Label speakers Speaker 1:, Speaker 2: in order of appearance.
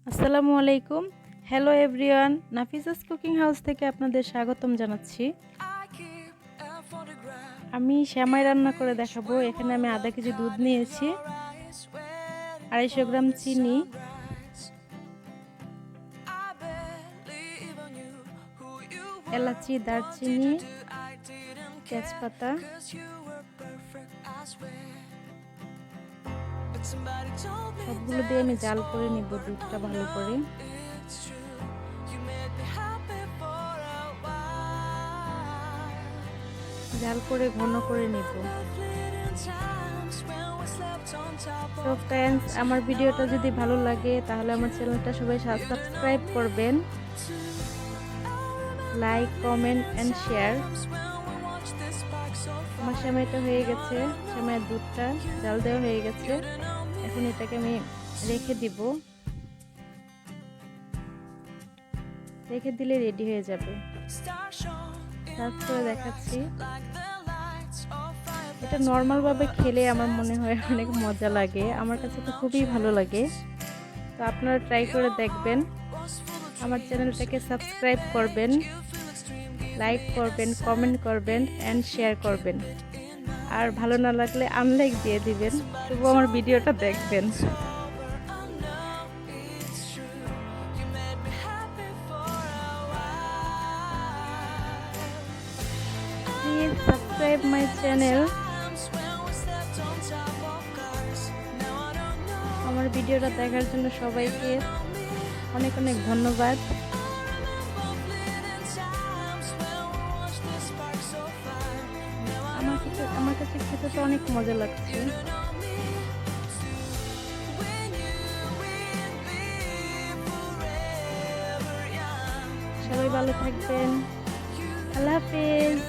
Speaker 1: আসসালামু আলাইকুম। Hello everyone, নাফিসাস cooking house থেকে আপনাদের স্বাগতম জানাচ্ছি। আমি সেমাই রান্না করে দেখাবো। এখানে আমি আধা কেজি দুধ নিয়েছি, 250 গ্রাম চিনি, এলাচি, দারচিনি, তেজপাতা, সবগুলো দিয়ে আমি জাল করে নিব দুধটা ভালো করে। জাল করে ঘন করে নিব। সো ফ্রেন্ডস, আমার ভিডিওটা যদি ভালো লাগে তাহলে আমার চ্যানেলটা সবাই সাবস্ক্রাইব করবেন, লাইক, কমেন্ট এন্ড শেয়ার। আমার সেমাইটা হয়ে গেছে, সেমাইয়ের দুধটা জাল দেওয়া হয়ে গেছে। এখন এটাকে আমি রেখে দিব, রেখে দিলে রেডি হয়ে যাবে। সার্ভ করে দেখাচ্ছি। এটা নর্মাল ভাবে খেলে আমার মনে হয় অনেক মজা লাগে, আমার কাছে তো খুবই ভালো লাগে। তো আপনারা ট্রাই করে দেখবেন। আমার চ্যানেলটাকে সাবস্ক্রাইব করবেন, লাইক করবেন, কমেন্ট করবেন এন্ড শেয়ার করবেন। আর ভালো না লাগলে আনলাইক দিয়ে দিবেন, তবুও আমার ভিডিওটা দেখবেন। Please subscribe my channel. আমার ভিডিওটা দেখার জন্য সবাইকে অনেক অনেক ধন্যবাদ। আমার কাছে খেতে তো অনেক মজা লাগছে। সবাই ভালো থাকবেন। আল্লাহ হাফেজ।